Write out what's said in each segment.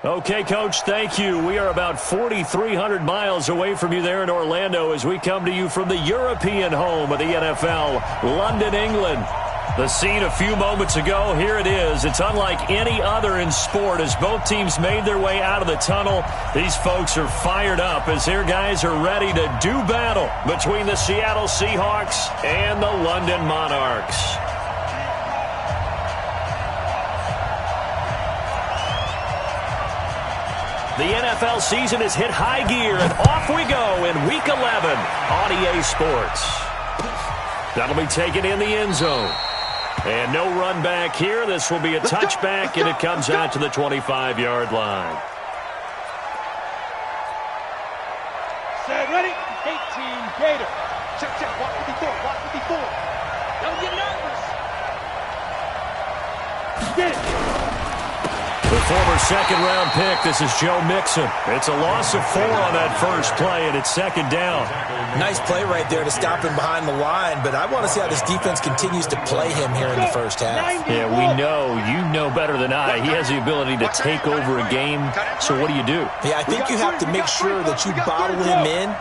Okay, Coach, thank you. We are about 4,300 miles away from you there in Orlando as we come to you from the European home of the NFL, London, England. The scene a few moments ago, here it is. It's unlike any other in sport as both teams made their way out of the tunnel. These folks are fired up as their guys are ready to do battle between the Seattle Seahawks and the London Monarchs. The NFL season has hit high gear, and off we go in Week 11 on EA Sports. That'll be taken in the end zone. And no run back here. This will be a touchback, and it comes out to the 25-yard line. Set, ready? 18, Gator. Check, check. Watch 54, watch 54. Don't get nervous. Get it. The former second-round pick, this is Joe Mixon. It's a loss of 4 on that first play, and it's second down. Nice play right there to stop him behind the line, but I want to see how this defense continues to play him here in the first half. Yeah, we know. You know better than I. He has the ability to take over a game, so what do you do? Yeah, I think you have to make sure that you bottle him in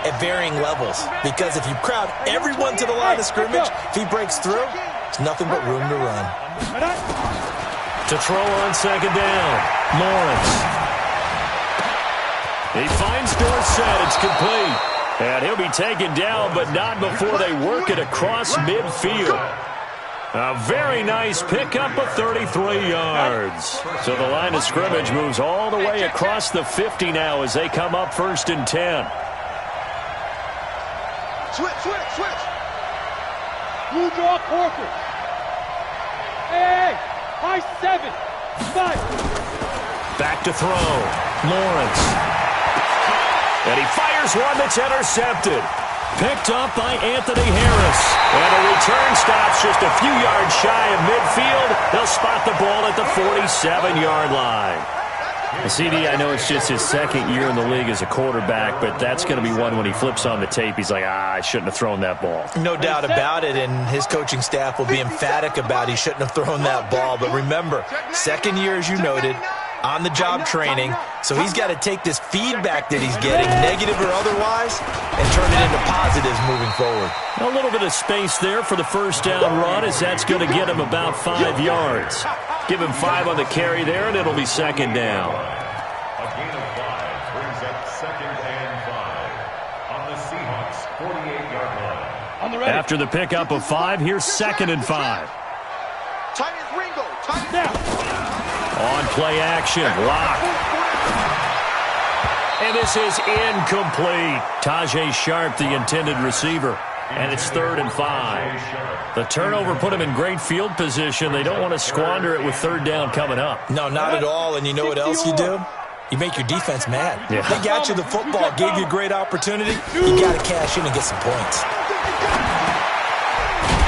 at varying levels, because if you crowd everyone to the line of scrimmage, if he breaks through, it's nothing but room to run. To throw on second down, Lawrence. He finds Dorsett. It's complete. And he'll be taken down, but not before they work it across midfield. A very nice pickup of 33 yards. So the line of scrimmage moves all the way across the 50 now as they come up 1st and 10. Switch, switch, switch. You draw Corker. Hey, high 7, 5. Back to throw. Lawrence. And he fires one that's intercepted. Picked up by Anthony Harris. And a return stops just a few yards shy of midfield. They'll spot the ball at the 47-yard line. CD, I know it's just his second year in the league as a quarterback, but that's going to be one when he flips on the tape. He's like, I shouldn't have thrown that ball. No doubt about it, and his coaching staff will be emphatic about he shouldn't have thrown that ball. But remember, second year, as you noted, on-the-job training, so he's got to take this feedback that he's getting, negative or otherwise, and turn it into positives moving forward. A little bit of space there for the first down run as that's going to get him about 5 yards. Give him 5 on the carry there, and it'll be second down. A gain of 5 brings up 2nd and 5 on the Seahawks' 48-yard line. After the pickup of 5, here's 2nd and 5. Tight as Ringo. Tight down. On play action, lock. And this is incomplete. Tajay Sharp, the intended receiver. And it's 3rd and 5. The turnover put him in great field position. They don't want to squander it with 3rd down coming up. No, not at all. And you know what else you do? You make your defense mad. Yeah. They got you the football, gave you a great opportunity. You got to cash in and get some points.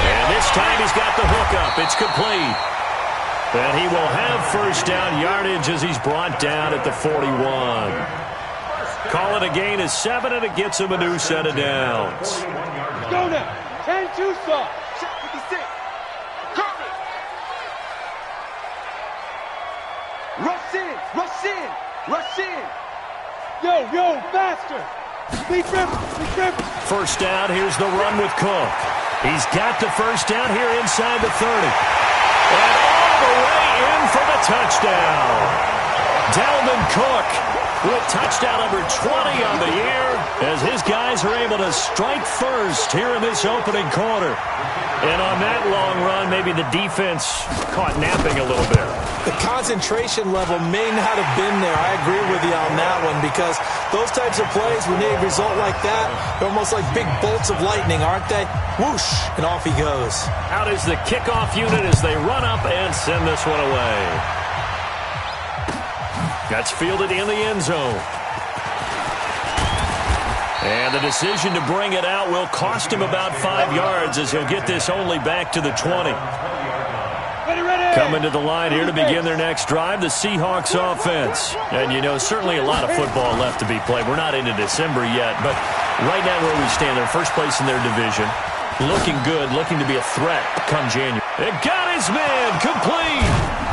And this time he's got the hookup. It's complete. And he will have 1st down yardage as he's brought down at the 41. Call it a gain of 7, and it gets him a new set of downs. Go now. 10-2 soft. 56. Curry. Rush in. Rush in. Rush in. Yo, faster. Lead Rivers. 1st down, here's the run with Cook. He's got the 1st down here inside the 30. And all the way in for the touchdown. Dalvin Cook with touchdown number 20 on the year as his guys are able to strike first here in this opening quarter. And on that long run, maybe the defense caught napping a little bit. The concentration level may not have been there. I agree with you on that one because those types of plays, when they result like that, they're almost like big bolts of lightning, aren't they? Whoosh, and off he goes. Out is the kickoff unit as they run up and send this one away. That's fielded in the end zone. And the decision to bring it out will cost him about 5 yards as he'll get this only back to the 20. Coming to the line here to begin their next drive, the Seahawks offense. And, you know, certainly a lot of football left to be played. We're not into December yet, but right now where we stand, they're first place in their division. Looking good, looking to be a threat come January. It got his man complete.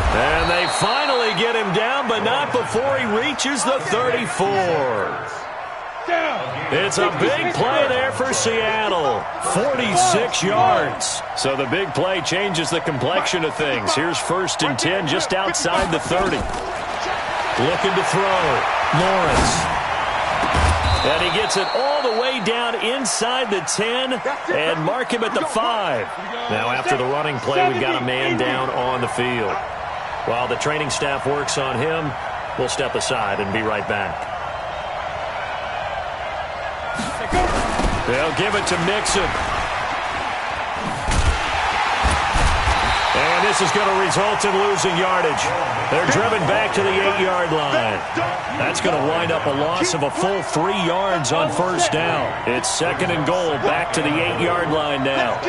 And they finally get him down, but not before he reaches the 34. It's a big play there for Seattle. 46 yards. So the big play changes the complexion of things. Here's 1st and 10 just outside the 30. Looking to throw. Lawrence. And he gets it all the way down inside the 10 and mark him at the 5. Now after the running play, we've got a man down on the field. While the training staff works on him, we'll step aside and be right back. They'll give it to Mixon. And this is going to result in losing yardage. They're driven back to the 8-yard line. That's going to wind up a loss of a full 3 yards on 1st down. It's 2nd and goal, back to the 8-yard line now.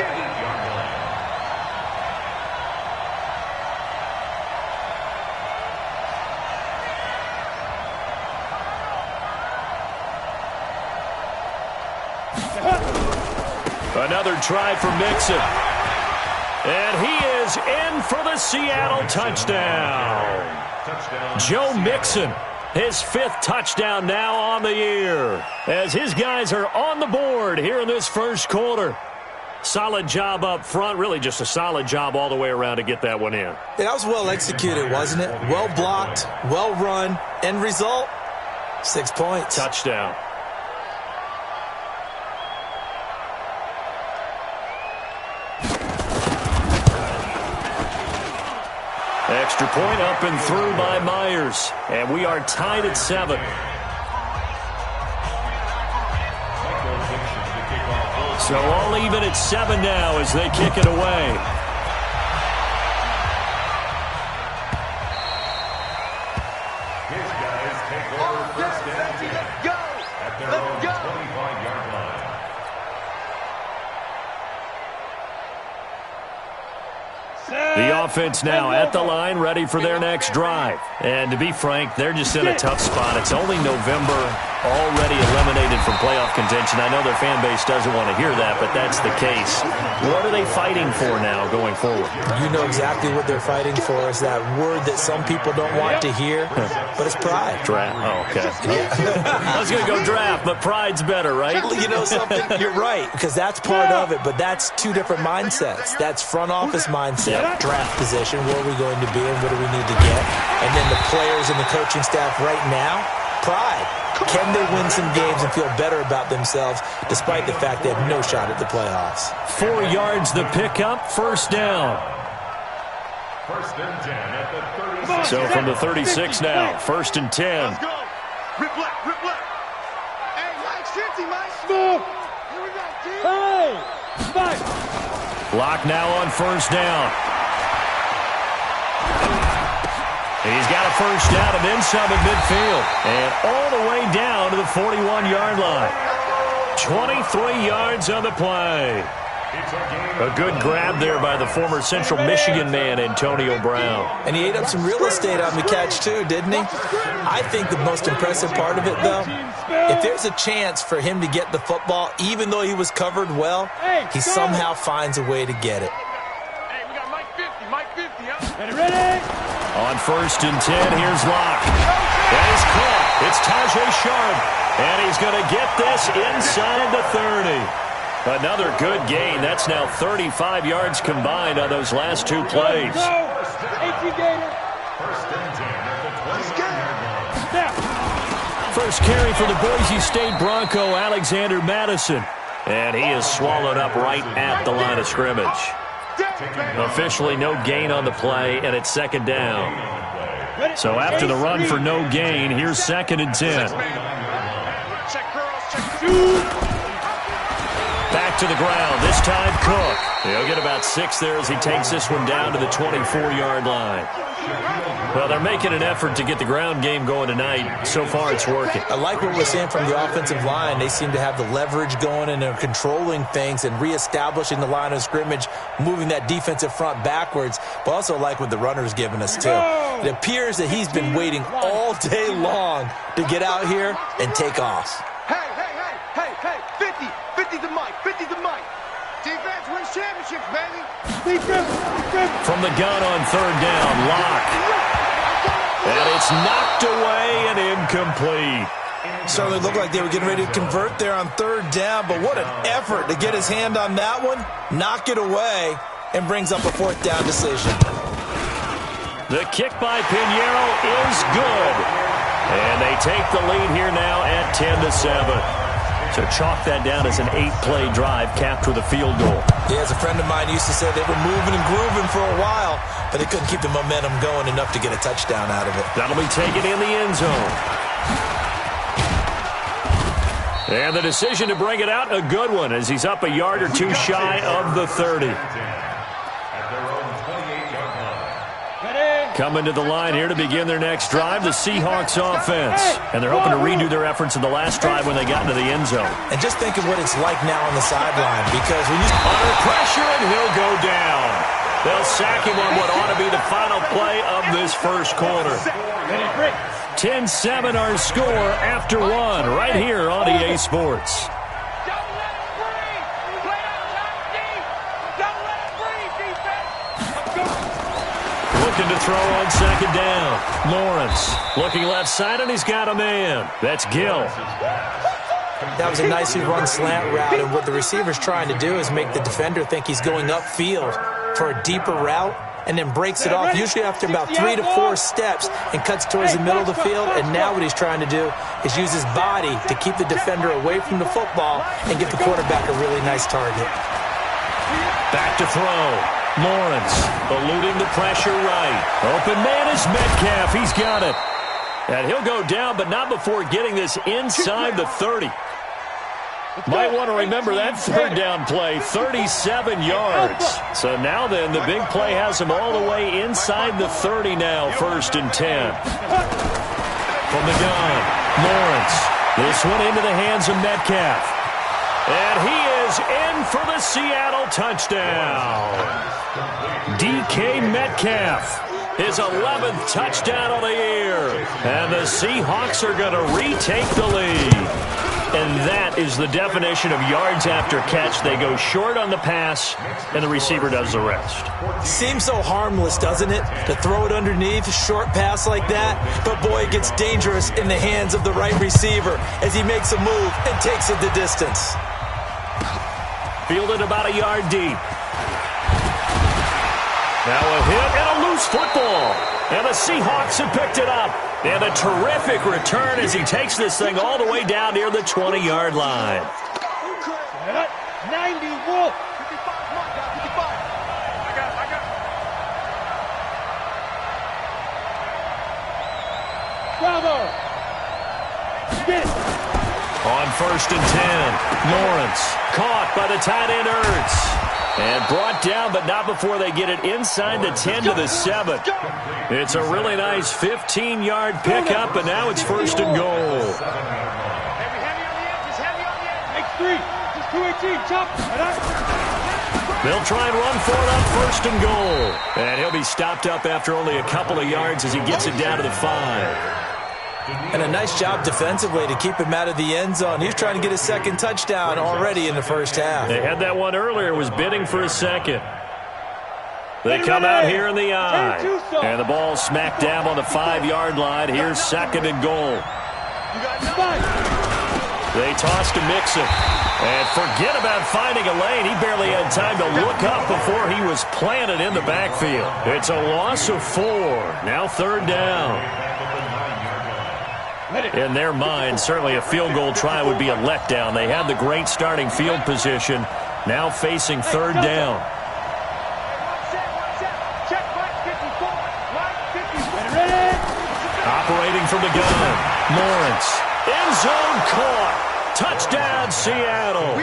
Another try for Mixon. And he is in for the Seattle touchdown. Joe Mixon, his 5th touchdown now on the year, as his guys are on the board here in this 1st quarter. Solid job up front, really just a solid job all the way around to get that one in. That was well executed, wasn't it? Well blocked, well run, end result, 6 points. Touchdown. Extra point up and through by Myers. And we are tied at 7. So all even at 7 now as they kick it away. His guys take over 1st and 10 at their own 25-yard line. The offense now at the line, ready for their next drive. And to be frank, they're just in a tough spot. It's only November, already eliminated from playoff contention. I know their fan base doesn't want to hear that, but that's the case. What are they fighting for now going forward? You know exactly what they're fighting for. Is that word that some people don't want to hear, but it's pride. Draft. Oh, okay. I was going to go draft, but pride's better, right? You know something? You're right, because that's part of it, but that's 2 different mindsets. That's front office mindset, draft position, where are we going to be and what do we need to get? And then the players and the coaching staff right now, pride. Can they win some games and feel better about themselves despite the fact they have no shot at the playoffs? 4 yards the pickup, 1st down. 1st and 10 at the 36. So from the 36 now, 1st and 10. Let's go. Rip left, rip left. Hey, Mike, 50, Mike. Move. Here we go, team. Hey, Mike. Block now on 1st down. He's got a 1st down and then some at midfield. And all the way down to the 41-yard line. 23 yards on the play. A good grab there by the former Central Michigan man, Antonio Brown. And he ate up some real estate on the catch, too, didn't he? I think the most impressive part of it, though, if there's a chance for him to get the football, even though he was covered well, he somehow finds a way to get it. Hey, we got Mike 50, Mike 50, huh? Ready? On 1st and 10, here's Locke. That is caught. It's Tajay Sharp. And he's going to get this inside the 30. Another good gain. That's now 35 yards combined on those last 2 plays. 18 Gator. 1st and 10 at the 20-yard line. First carry for the Boise State Bronco, Alexander Madison. And he is swallowed up right at the line of scrimmage. Officially no gain on the play, and it's 2nd down. So after the run for no gain, here's 2nd and 10. Check girls, check. Back to the ground, this time Cook. He'll get about 6 there as he takes this one down to the 24-yard line. Well, they're making an effort to get the ground game going tonight. So far, it's working. I like what we're seeing from the offensive line. They seem to have the leverage going, and they're controlling things and reestablishing the line of scrimmage, moving that defensive front backwards. But also like what the runner's giving us, too. It appears that he's been waiting all day long to get out here and take off. Hey, 50 to Mike, 50 to Mike. Defense wins championships, baby. From the gun on 3rd down, Locke. It's knocked away and incomplete. Certainly looked like they were getting ready to convert there on third down, but what an effort to get his hand on that one, knock it away, and brings up a fourth down decision. The kick by Pinheiro is good. And they take the lead here now at 10-7. So chalk that down as an 8-play drive capped with a field goal. Yeah, as a friend of mine used to say, they were moving and grooving for a while, but they couldn't keep the momentum going enough to get a touchdown out of it. That'll be taken in the end zone. And the decision to bring it out, a good one, as he's up a yard or two shy of the 30. Coming to the line here to begin their next drive, the Seahawks offense. And they're hoping to redo their efforts in the last drive when they got into the end zone. And just think of what it's like now on the sideline, because when you... Under pressure, and he'll go down. They'll sack him on what ought to be the final play of this first quarter. 10-7 our score after one, right here on EA Sports. Looking to throw on second down. Lawrence looking left side, and he's got a man. That's Gill. That was a nicely run slant route, and what the receiver's trying to do is make the defender think he's going upfield for a deeper route, and then breaks it off, usually after about 3 to 4 steps, and cuts towards the middle of the field. And now what he's trying to do is use his body to keep the defender away from the football and give the quarterback a really nice target. Back to throw. Lawrence eluding the pressure right. Open man is Metcalf. He's got it. And he'll go down, but not before getting this inside the 30. Might want to remember that third down play, 37 yards. So now then, the big play has him all the way inside the 30 now, 1st and 10. From the gun, Lawrence. This one into the hands of Metcalf. And he is in for the Seattle touchdown. DK Metcalf. His 11th touchdown of the year. And the Seahawks are going to retake the lead. And that is the definition of yards after catch. They go short on the pass, and the receiver does the rest. Seems so harmless, doesn't it, to throw it underneath, short pass like that? But, boy, it gets dangerous in the hands of the right receiver as he makes a move and takes it the distance. Fielded about a yard deep. Now a hit and a loose football. And the Seahawks have picked it up. And a terrific return as he takes this thing all the way down near the 20-yard line. 90 Wolf. 55, Mark, 55. I got Bravo. Get it. On 1st and 10, Lawrence caught by the tight end Ertz. And brought down, but not before they get it inside the 10 to the 7. It's a really nice 15-yard pickup, and now it's 1st and goal. Heavy on the edges, heavy on the edges. Make 3. Just 218, chop. They'll try and run for it on 1st and goal. And he'll be stopped up after only a couple of yards as he gets it down to the 5. And a nice job defensively to keep him out of the end zone. He's trying to get his 2nd touchdown already in the first half. They had that one earlier, was bidding for a 2nd. They come out here in the eye. And the ball smacked down on the 5-yard line. Here's 2nd and goal. They toss to Mixon. And forget about finding a lane. He barely had time to look up before he was planted in the backfield. It's a loss of 4. Now 3rd down. In their mind, certainly a field goal try would be a letdown. They had the great starting field position, now facing 3rd down. Operating from the gun, Lawrence. End zone caught. Touchdown, Seattle.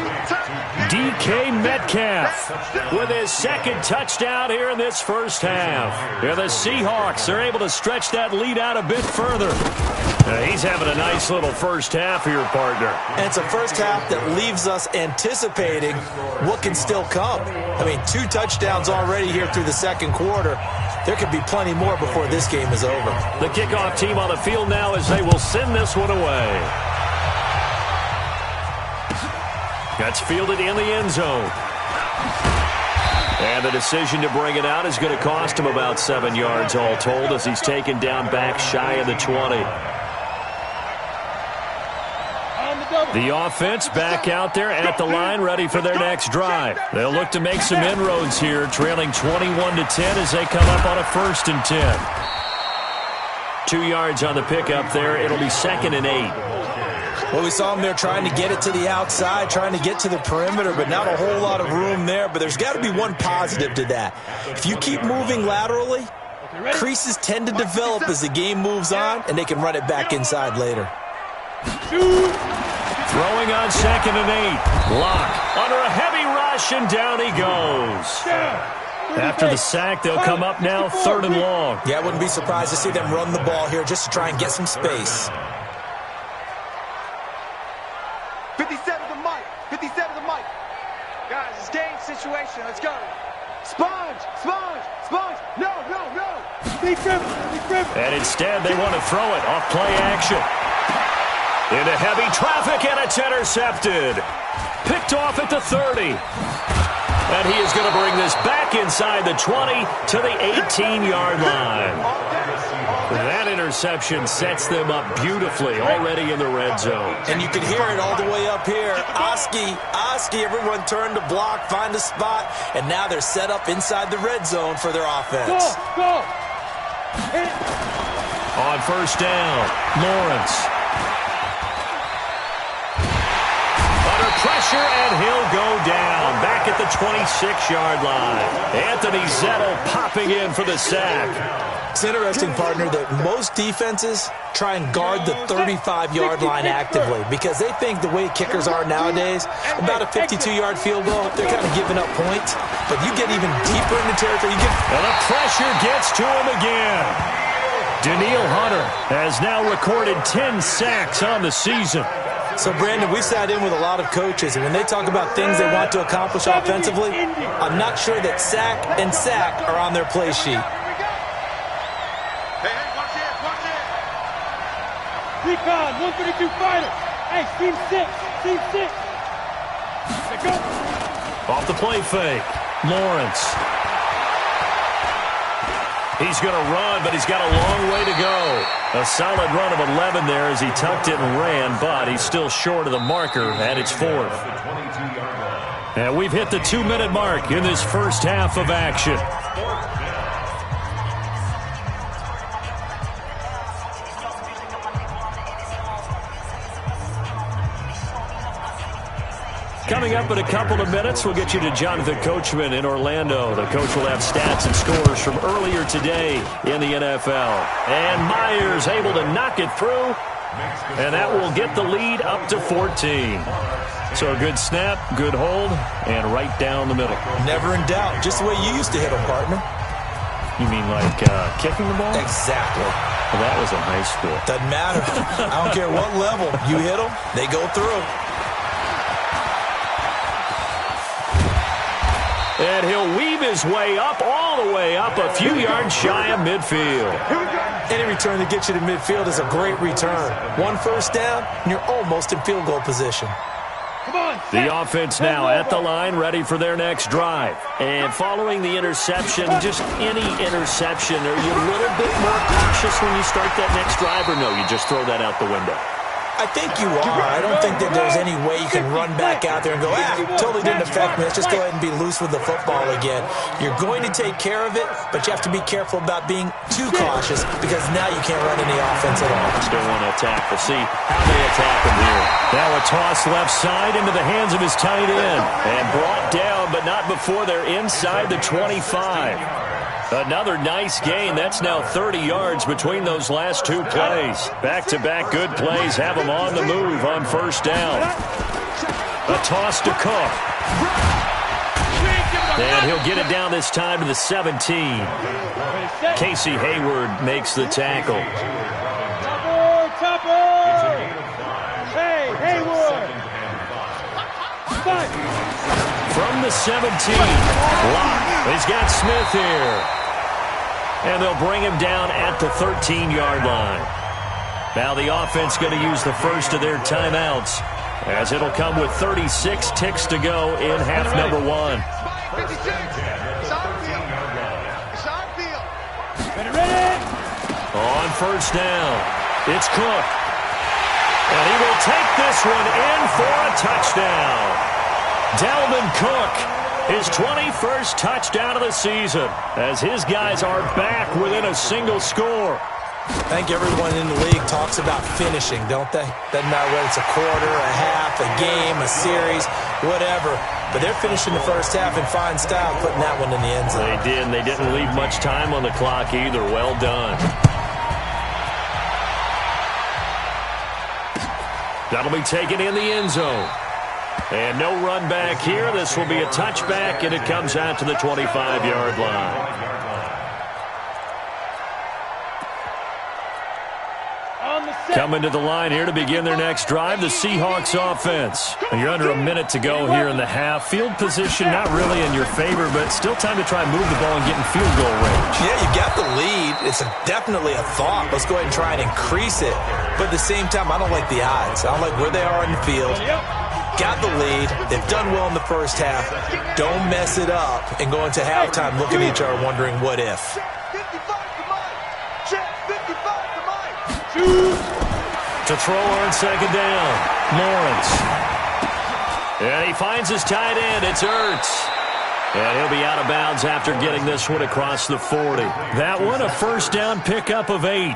DK Metcalf with his 2nd touchdown here in this first half. And the Seahawks are able to stretch that lead out a bit further. He's having a nice little first half here, partner. And it's a first half that leaves us anticipating what can still come. I mean, 2 touchdowns already here through the 2nd quarter. There could be plenty more before this game is over. The kickoff team on the field now as they will send this one away. That's fielded in the end zone. And the decision to bring it out is going to cost him about 7 yards all told as he's taken down back shy of the 20. The offense back out there at the line, ready for their next drive. They'll look to make some inroads here, trailing 21-10 as they come up on a 1st and 10. 2 yards on the pickup there. It'll be 2nd and 8. Well, we saw him there trying to get it to the outside, trying to get to the perimeter, but not a whole lot of room there. But there's got to be one positive to that. If you keep moving laterally, creases tend to develop as the game moves on, and they can run it back inside later. Throwing on 2nd and 8. Lock under a heavy rush, and down he goes. After the sack, they'll come up now 3rd and long. Yeah, I wouldn't be surprised to see them run the ball here just to try and get some space. 57 to Mike. 57 to Mike. Guys, it's game situation. Let's go. Sponge. Sponge. Sponge. No, no, no. Big grip. Big grip. And instead, they want to throw it off play action. Into heavy traffic, and it's intercepted. Picked off at the 30. And he is going to bring this back inside the 20 to the 18-yard line. That interception sets them up beautifully already in the red zone. And you can hear it all the way up here. Oski, everyone turned to block, find a spot, and now they're set up inside the red zone for their offense. Go. On 1st down, Lawrence. Pressure, and he'll go down back at the 26-yard line. Anthony Zettel popping in for the sack. It's interesting, partner, that most defenses try and guard the 35-yard line actively because they think the way kickers are nowadays, about a 52-yard field goal, they're kind of giving up points. But you get even deeper in the territory. And the pressure gets to him again. Daniil Hunter has now recorded 10 sacks on the season. So, Brandon, we've sat in with a lot of coaches, and when they talk about things they want to accomplish offensively, I'm not sure that sack and sack are on their play sheet. Hey, watch it. Recon, 132 fighter. Hey, team 6. Let's go. Off the play fake, Lawrence. He's going to run, but he's got a long way to go. A solid run of 11 there as he tucked it and ran, but he's still short of the marker, and it's 4th. And we've hit the 2-minute mark in this first half of action. Coming up in a couple of minutes, we'll get you to Jonathan Coachman in Orlando. The coach will have stats and scores from earlier today in the NFL. And Myers able to knock it through, and that will get the lead up to 14. So a good snap, good hold, and right down the middle. Never in doubt. Just the way you used to hit them, partner. You mean like kicking the ball? Exactly. Well, that was in high school. Doesn't matter. I don't care what level. You hit them, they go through. And he'll weave his way up, all the way up, a few yards shy of midfield. Any return that gets you to midfield is a great return. 1 first down, and you're almost in field goal position. The offense now at the line, ready for their next drive. And following the interception, just any interception, are you a little bit more cautious when you start that next drive, or no, you just throw that out the window? I think you are. I don't think that there's any way you can run back out there and go, totally didn't affect me. Let's just go ahead and be loose with the football again. You're going to take care of it, but you have to be careful about being too cautious because now you can't run any offense at all. Still want to attack. We'll see how they attack him here. Now a toss left side into the hands of his tight end. And brought down, but not before they're inside the 25. Another nice gain. That's now 30 yards between those last two plays. Back-to-back good plays have them on the move on first down. A toss to Cook. And he'll get it down this time to the 17. Casey Hayward makes the tackle. Topper! Hey, Hayward! From the 17. Lock. He's got Smith here. And they'll bring him down at the 13-yard line. Now the offense going to use the first of their timeouts, as it'll come with 36 ticks to go in half number 1. on first down. It's Cook. And he will take this one in for a touchdown. Dalvin Cook, his 21st touchdown of the season, as his guys are back within a single score. I think everyone in the league talks about finishing, don't they? Doesn't matter whether it's a quarter, a half, a game, a series, whatever. But they're finishing the first half in fine style, putting that one in the end zone. They did, and they didn't leave much time on the clock either. Well done. That'll be taken in the end zone. And no run back here. This will be a touchback, and it comes out to the 25-yard line. Coming to the line here to begin their next drive, the Seahawks offense. And you're under a minute to go here in the half. Field position not really in your favor, but still time to try and move the ball and get in field goal range. Yeah, you got the lead. It's definitely a thought. Let's go ahead and try and increase it. But at the same time, I don't like the odds. I don't like where they are in the field. Got the lead. They've done well in the first half. Don't mess it up and go into halftime looking at each other wondering what if. To throw on second down, Lawrence. And he finds his tight end. It's Ertz. And he'll be out of bounds after getting this one across the 40. That one, a first down pickup of 8.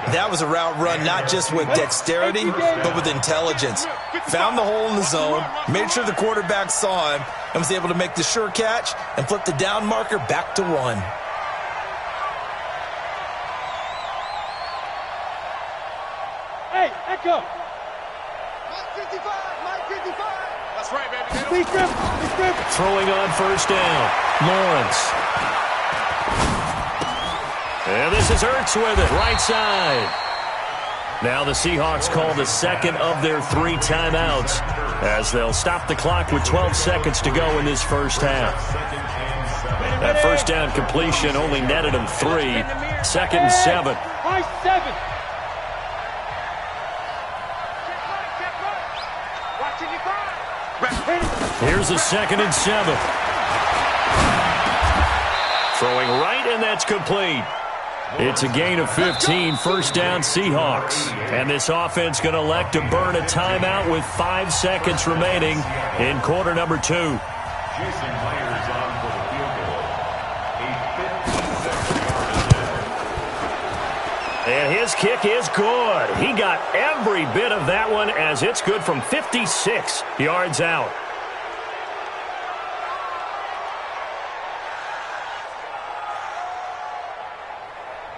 That was a route run not just with dexterity, but with intelligence. Found the hole in the zone, made sure the quarterback saw him, and was able to make the sure catch and flip the down marker back to 1. Hey, Echo. Mike 55, Mike 55. That's right, baby. Please grip. Throwing on first down, Lawrence. And this is Ertz with it, right side. Now the Seahawks call the second of their 3 timeouts as they'll stop the clock with 12 seconds to go in this first half. That first down completion only netted them 3. Second and 7. High 7. Here's a second and 7. Throwing right, and that's complete. It's a gain of 15, first down Seahawks. And this offense going to elect to burn a timeout with 5 seconds remaining in quarter number 2. Jason Myers on for the field goal. A 56-yard attempt. And his kick is good. He got every bit of that one as it's good from 56 yards out.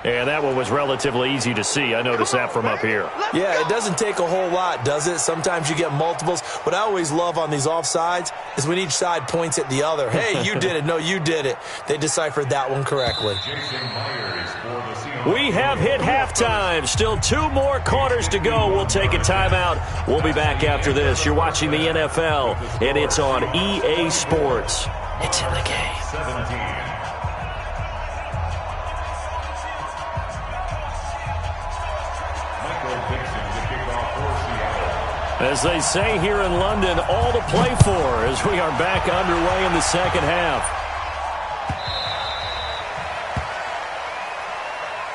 And that one was relatively easy to see. I noticed that from up here. Yeah, it doesn't take a whole lot, does it? Sometimes you get multiples. What I always love on these offsides is when each side points at the other. Hey, you did it. No, you did it. They deciphered that one correctly. We have hit halftime. Still 2 more quarters to go. We'll take a timeout. We'll be back after this. You're watching the NFL, and it's on EA Sports. It's in the game. 17. As they say here in London, all to play for as we are back underway in the second half.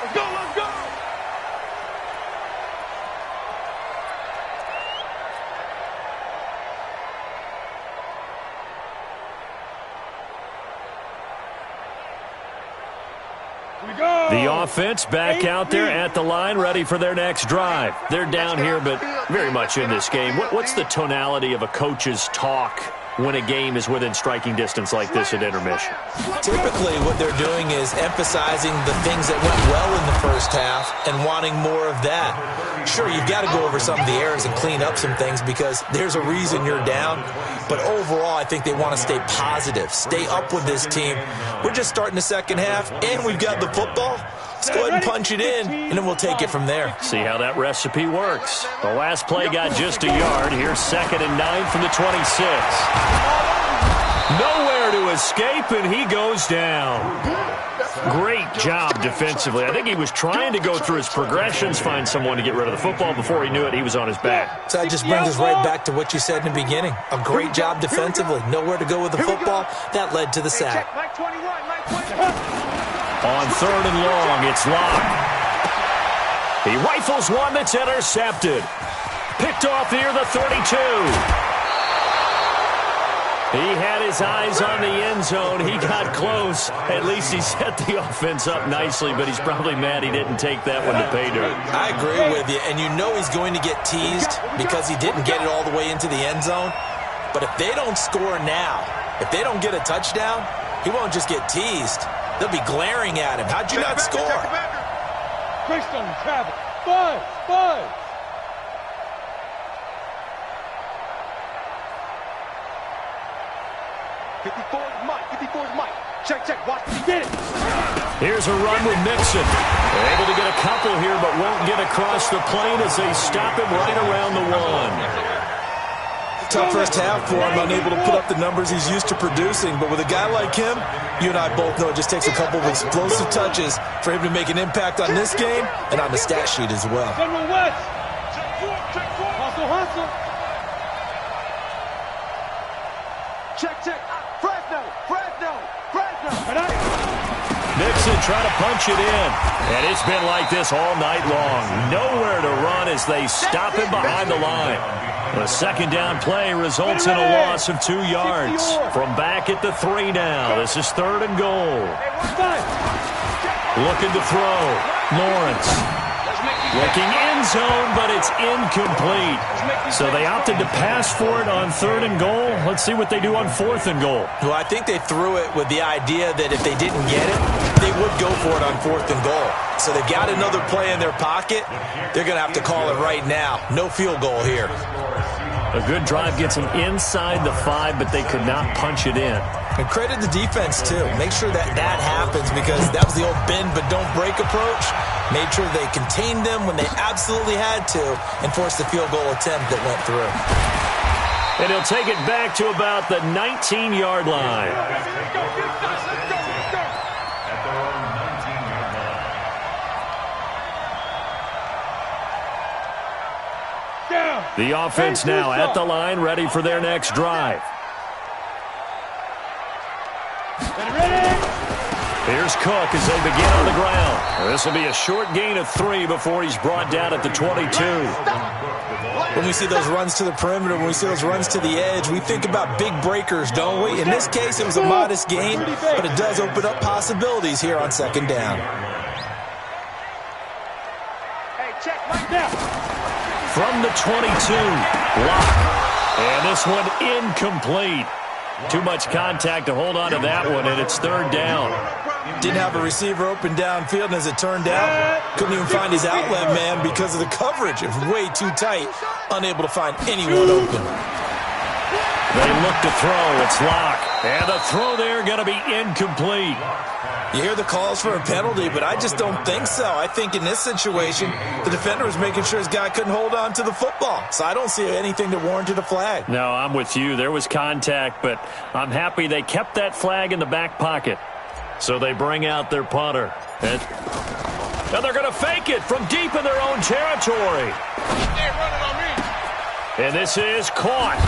Let's go, let's go. The offense back out there at the line, ready for their next drive. They're down here, but very much in this game. What's the tonality of a coach's talk when a game is within striking distance like this at intermission? Typically, what they're doing is emphasizing the things that went well in the first half and wanting more of that. Sure, you've got to go over some of the errors and clean up some things because there's a reason you're down. But overall, I think they want to stay positive, stay up with this team. We're just starting the second half, and we've got the football. Let's go ahead and punch it in, and then we'll take it from there. See how that recipe works. The last play got just a yard. Here's 2nd and 9 from the 26. Nowhere to escape, and he goes down. Great job defensively. I think he was trying to go through his progressions, find someone to get rid of the football. Before he knew it, he was on his back. So that just brings us right back to what you said in the beginning. A great job defensively. Nowhere to go with the football. That led to the sack. Mike 21, Mike 21. On 3rd and long, it's Locke. He rifles one that's intercepted. Picked off near the 32. He had his eyes on the end zone. He got close. At least he set the offense up nicely, but he's probably mad he didn't take that one to pay dirt. I agree with you, and you know he's going to get teased because he didn't get it all the way into the end zone. But if they don't score now, if they don't get a touchdown, he won't just get teased. They'll be glaring at him. How'd you not score? Christ on travel. 5. 54 is Mike. 54 is Mike. Check. Watch. He did it. Here's a run with Mixon. They're able to get a couple here, but won't get across the plane as they stop him right around the 1. Tough first half for him, unable to put up the numbers he's used to producing. But with a guy like him, you and I both know it just takes a couple of explosive touches for him to make an impact on this game and on the stat sheet as well. General West. Hustle. Check. Fresno. Mixon trying to punch it in. And it's been like this all night long. Nowhere to run as they stop him behind the line. The second down play results in a loss of 2 yards. From back at the 3 now. This is 3rd and goal. Looking to throw. Lawrence. Looking end zone, but it's incomplete. So they opted to pass for it on 3rd and goal. Let's see what they do on 4th and goal. Well, I think they threw it with the idea that if they didn't get it, they would go for it on 4th and goal. So they've got another play in their pocket. They're going to have to call it right now. No field goal here. A good drive gets them inside the 5, but they could not punch it in. And credit the defense, too. Make sure that happens because that was the old bend but don't break approach. Made sure they contained them when they absolutely had to and forced the field goal attempt that went through. And he'll take it back to about the 19-yard line. The offense now at the line, ready for their next drive. Here's Cook as they begin on the ground. This will be a short gain of 3 before he's brought down at the 22. When we see those runs to the perimeter, when we see those runs to the edge, we think about big breakers, don't we? In this case, it was a modest gain, but it does open up possibilities here on 2nd down. Hey, check right now. From the 22, block. And this one incomplete. Too much contact to hold on to that one, and it's 3rd down. Didn't have a receiver open downfield, and as it turned out, couldn't even find his outlet man because of the coverage. It was way too tight, unable to find anyone open. They look to throw. It's Locke. And the throw there going to be incomplete. You hear the calls for a penalty, but I just don't think so. I think in this situation, the defender was making sure his guy couldn't hold on to the football. So I don't see anything that warranted a flag. No, I'm with you. There was contact, but I'm happy they kept that flag in the back pocket. So they bring out their punter. And they're going to fake it from deep in their own territory. And this is caught.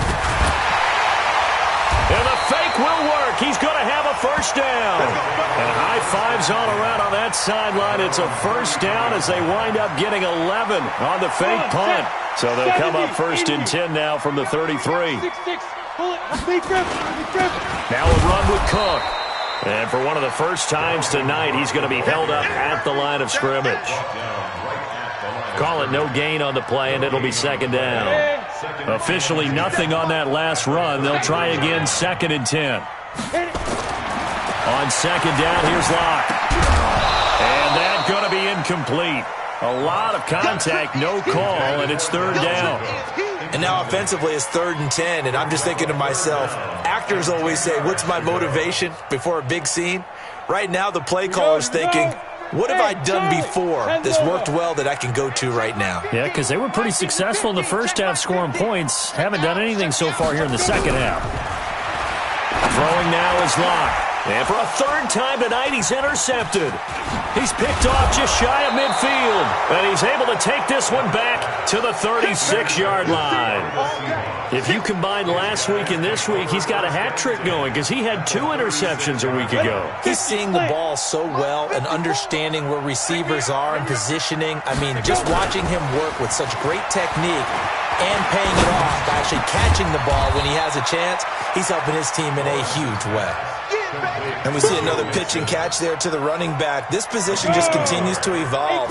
And the fake will work. He's going to have a first down. And high fives all around on that sideline. It's a first down as they wind up getting 11 on the fake punt. So they'll come up 1st and 10 now from the 33. Now a run with Cook. And for one of the first times tonight, he's going to be held up at the line of scrimmage. Call it no gain on the play, and it'll be 2nd down. Officially nothing on that last run. They'll try again 2nd and 10. On 2nd down, here's Locke. And that's going to be incomplete. A lot of contact, no call, and it's 3rd down. And now offensively it's 3rd and 10, and I'm just thinking to myself, actors always say, what's my motivation before a big scene? Right now the play caller's thinking, what have I done before that's worked well that I can go to right now? Yeah, because they were pretty successful in the first half scoring points. Haven't done anything so far here in the second half. Throwing now is Locke. And for a third time tonight, he's intercepted. He's picked off just shy of midfield. And he's able to take this one back to the 36-yard line. If you combine last week and this week, he's got a hat trick going because he had 2 interceptions a week ago. He's seeing the ball so well and understanding where receivers are and positioning. I mean, just watching him work with such great technique and paying it off by actually catching the ball when he has a chance, he's helping his team in a huge way. And we see another pitch and catch there to the running back. This position just continues to evolve.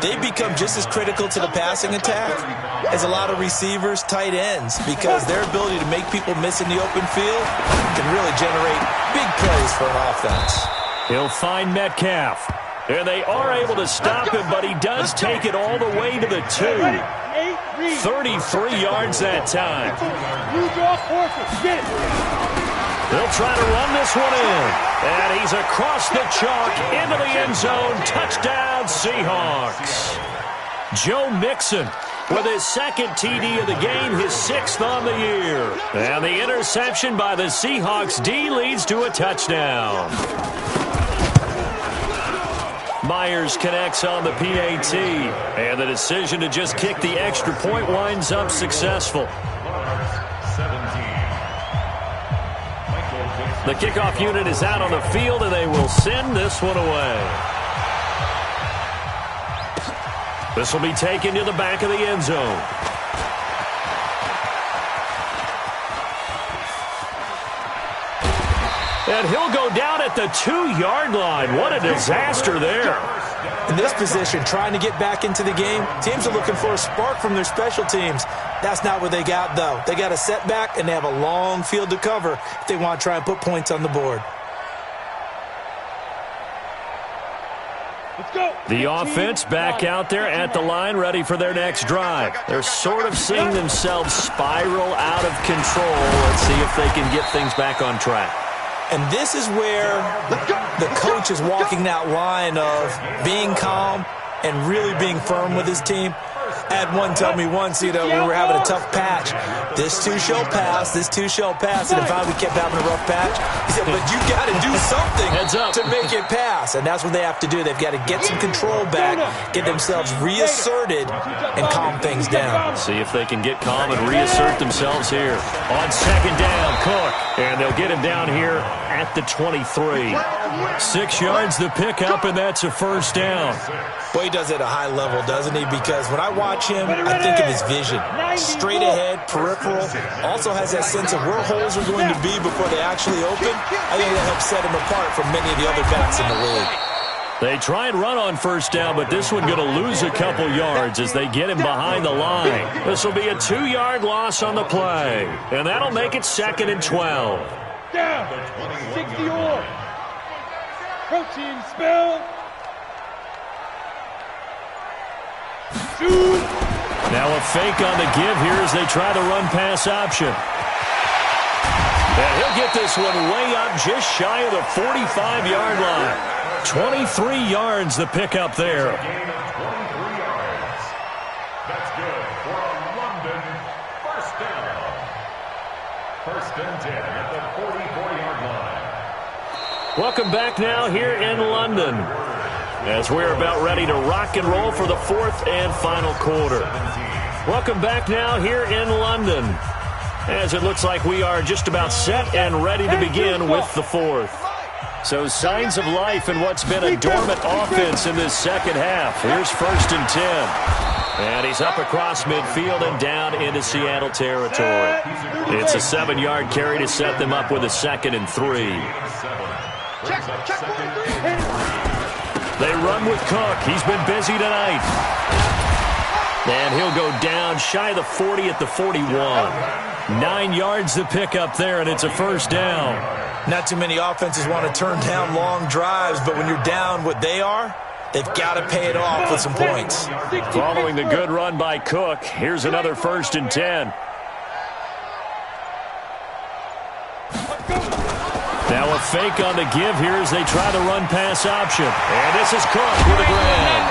They've become just as critical to the passing attack as a lot of receivers, tight ends, because their ability to make people miss in the open field can really generate big plays for an offense. He'll find Metcalf. And they are able to stop him, but he does take it all the way to the 2. 33 yards that time. They'll try to run this one in. And he's across the chalk into the end zone. Touchdown, Seahawks. Joe Mixon with his second TD of the game, his 6th on the year. And the interception by the Seahawks D leads to a touchdown. Myers connects on the PAT. And the decision to just kick the extra point winds up successful. The kickoff unit is out on the field, and they will send this one away. This will be taken to the back of the end zone. And he'll go down at the 2-yard line. What a disaster there. In this position, trying to get back into the game, teams are looking for a spark from their special teams. That's not what they got, though. They got a setback, and they have a long field to cover if they want to try and put points on the board. Let's go. The offense back out there at the line, ready for their next drive. They're sort of seeing themselves spiral out of control. Let's see if they can get things back on track. And this is where the coach is walking that line of being calm and really being firm with his team. I had one tell me once, we were having a tough patch. This too shall pass, this too shall pass. And if we kept having a rough patch, he said, but you got to do something to make it pass. And that's what they have to do. They've got to get some control back, get themselves reasserted, and calm things down. See if they can get calm and reassert themselves here. On second down, Cook. And they'll get him down here at the 23. 6 yards the pickup, and that's a first down. Boy, he does it at a high level, doesn't he? Because when I watch him, I think of his vision. Straight ahead, peripheral. Also has that sense of where holes are going to be before they actually open. I think that helps set him apart from many of the other backs in the league. They try and run on first down, but this one going to lose a couple yards as they get him behind the line. This will be a 2-yard loss on the play, and that'll make it 2nd and 12. Down. 60 or. Protein spell. Shoot. Now a fake on the give here as they try the run-pass option. And he'll get this one way up just shy of the 45-yard line. 23 yards the pickup there. That's good for a London first down. 1st and 10 at the 44-yard line. Welcome back now here in London as we're about ready to rock and roll for the 4th and final quarter. Welcome back now here in London as it looks like we are just about set and ready to begin with the 4th. So signs of life in what's been a dormant offense in this second half. Here's 1st and 10. And he's up across midfield and down into Seattle territory. It's a 7-yard carry to set them up with a 2nd and 3. They run with Cook. He's been busy tonight. And he'll go down shy of the 40 at the 41. 9 yards to pick up there, and it's a first down. Not too many offenses want to turn down long drives, but when you're down what they are, they've got to pay it off with some points. Following the good run by Cook, here's another 1st and 10. Now a fake on the give here as they try the run-pass option. And this is Cook with a grab.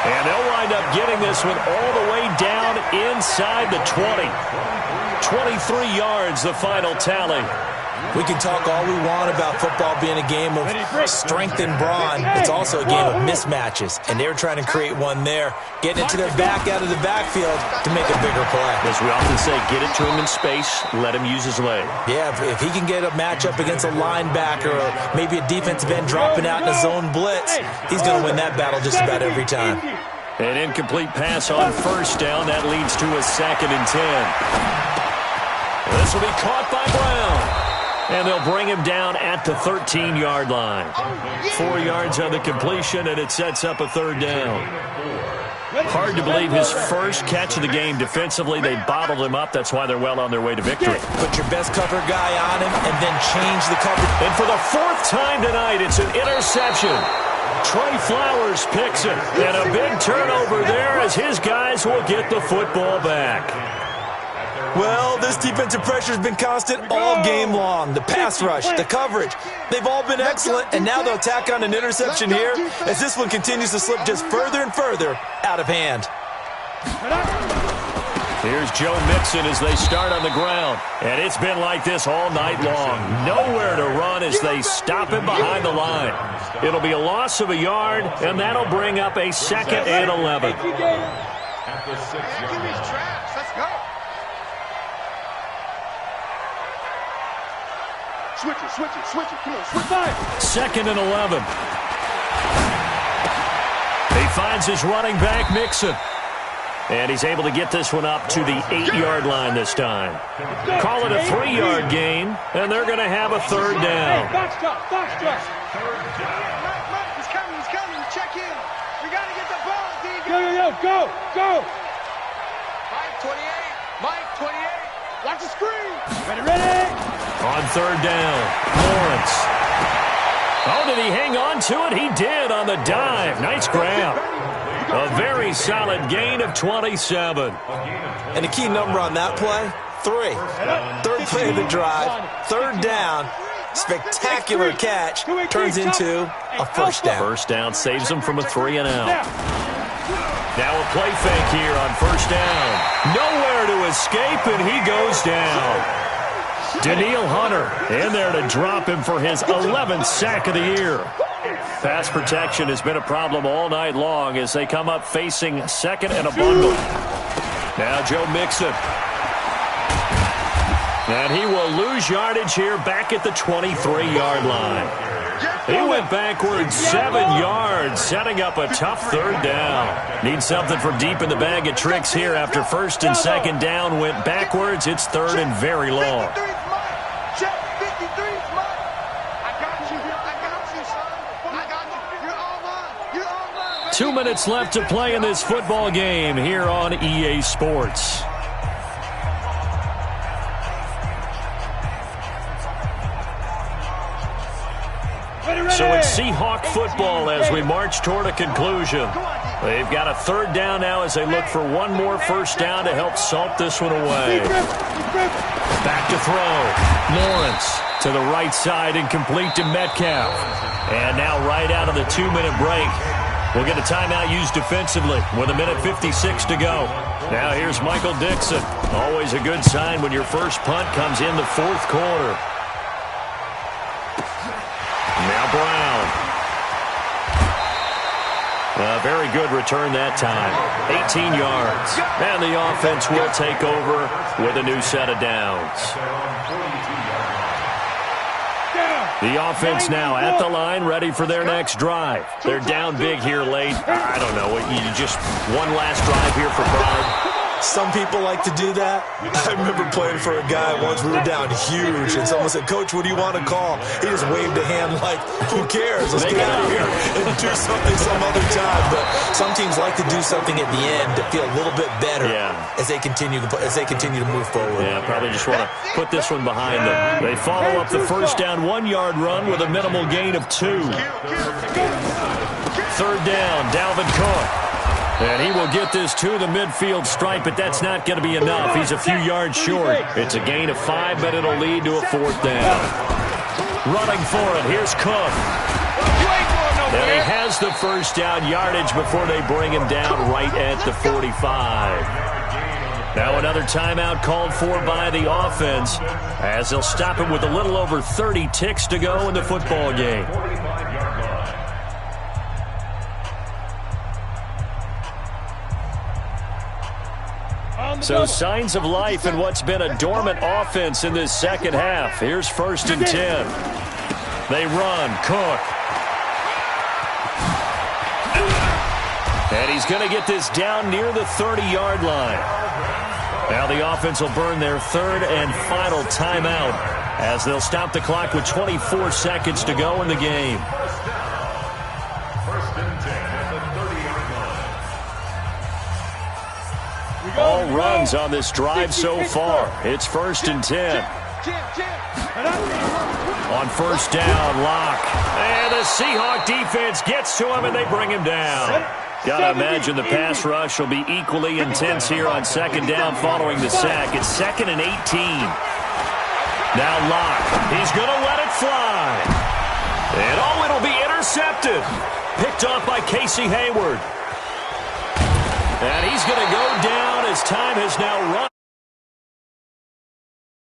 And they'll wind up getting this one all the way down inside the 20. 23 yards, the final tally. We can talk all we want about football being a game of strength and brawn. It's also a game of mismatches, and they're trying to create one there, getting it to their back out of the backfield to make a bigger play. As we often say, get it to him in space, let him use his leg. Yeah, if he can get a matchup against a linebacker or maybe a defensive end dropping out in a zone blitz, he's going to win that battle just about every time. An incomplete pass on first down. That leads to a 2nd and 10. This will be caught by Brown. And they'll bring him down at the 13-yard line. 4 yards on the completion, and it sets up a 3rd down. Hard to believe his first catch of the game defensively. They bottled him up. That's why they're well on their way to victory. Put your best cover guy on him and then change the coverage. And for the 4th time tonight, it's an interception. Trey Flowers picks it. And a big turnover there as his guys will get the football back. Well, this defensive pressure has been constant all game long. The pass rush, the coverage, they've all been excellent, and now they'll tack on an interception here as this one continues to slip just further and further out of hand. Here's Joe Mixon as they start on the ground, and it's been like this all night long. Nowhere to run as they stop him behind the line. It'll be a loss of a yard, and that'll bring up a 2nd and 11. At the 6-yard line. Let's go. Switch it. Come on, switch it. 2nd and 11. He finds his running back, Mixon. And he's able to get this one up to the 8-yard line this time. Call it a 3-yard gain, and they're going to have a 3rd down. Box drop. He's coming. Check in. We got to get the ball, D. Go. Mike 28. Watch the screen. Ready. On 3rd down, Lawrence. Oh, did he hang on to it? He did on the dive. Nice grab. A very solid gain of 27. And the key number on that play, 3. 3rd play of the drive, 3rd down, spectacular catch, turns into a 1st down. 1st down saves him from a 3 and out. Now a play fake here on 1st down. Nowhere to escape, and he goes down. Daniil Hunter in there to drop him for his 11th sack of the year. Pass protection has been a problem all night long as they come up facing 2nd and a bundle. Now Joe Mixon. And he will lose yardage here back at the 23-yard line. He went backwards 7 yards, setting up a tough 3rd down. Need something from deep in the bag of tricks here after 1st and 2nd down went backwards. It's 3rd and very long. 2 minutes left to play in this football game here on EA Sports. So it's Seahawk football as we march toward a conclusion. They've got a 3rd down now as they look for one more 1st down to help salt this one away. Back to throw. Lawrence to the right side and complete to Metcalf. And now right out of the 2-minute break, we'll get a timeout used defensively with 1:56 to go. Now here's Michael Dixon. Always a good sign when your first punt comes in the 4th quarter. Now Brown. A very good return that time. 18 yards. And the offense will take over with a new set of downs. The offense now at the line, ready for their next drive. They're down big here late. I don't know. You just one last drive here for pride. Some people like to do that. I remember playing for a guy once. We were down huge, and someone said, "Coach, what do you want to call?" He just waved a hand like, "Who cares? Let's get out of here and do something some other time." But some teams like to do something at the end to feel a little bit better as they continue to move forward. Yeah, probably just want to put this one behind them. They follow up the 1st down 1-yard run with a minimal gain of 2. 3rd down, Dalvin Cook. And he will get this to the midfield stripe, but that's not going to be enough. He's a few yards short. It's a gain of 5, but it'll lead to a 4th down. Running for it. Here's Cook. And he has the first down yardage before they bring him down right at the 45. Now another timeout called for by the offense as they'll stop it with a little over 30 ticks to go in the football game. So signs of life in what's been a dormant offense in this second half. Here's 1st and 10. They run. Cook. And he's going to get this down near the 30-yard line. Now the offense will burn their 3rd and final timeout as they'll stop the clock with 24 seconds to go in the game. All runs on this drive so far. It's 1st and 10. On 1st down, Lock. And the Seahawk defense gets to him, and they bring him down. Gotta imagine the pass rush will be equally intense here on 2nd down following the sack. It's 2nd and 18. Now Lock. He's going to let it fly. And it'll be intercepted. Picked off by Casey Hayward. And he's going to go down as time has now run.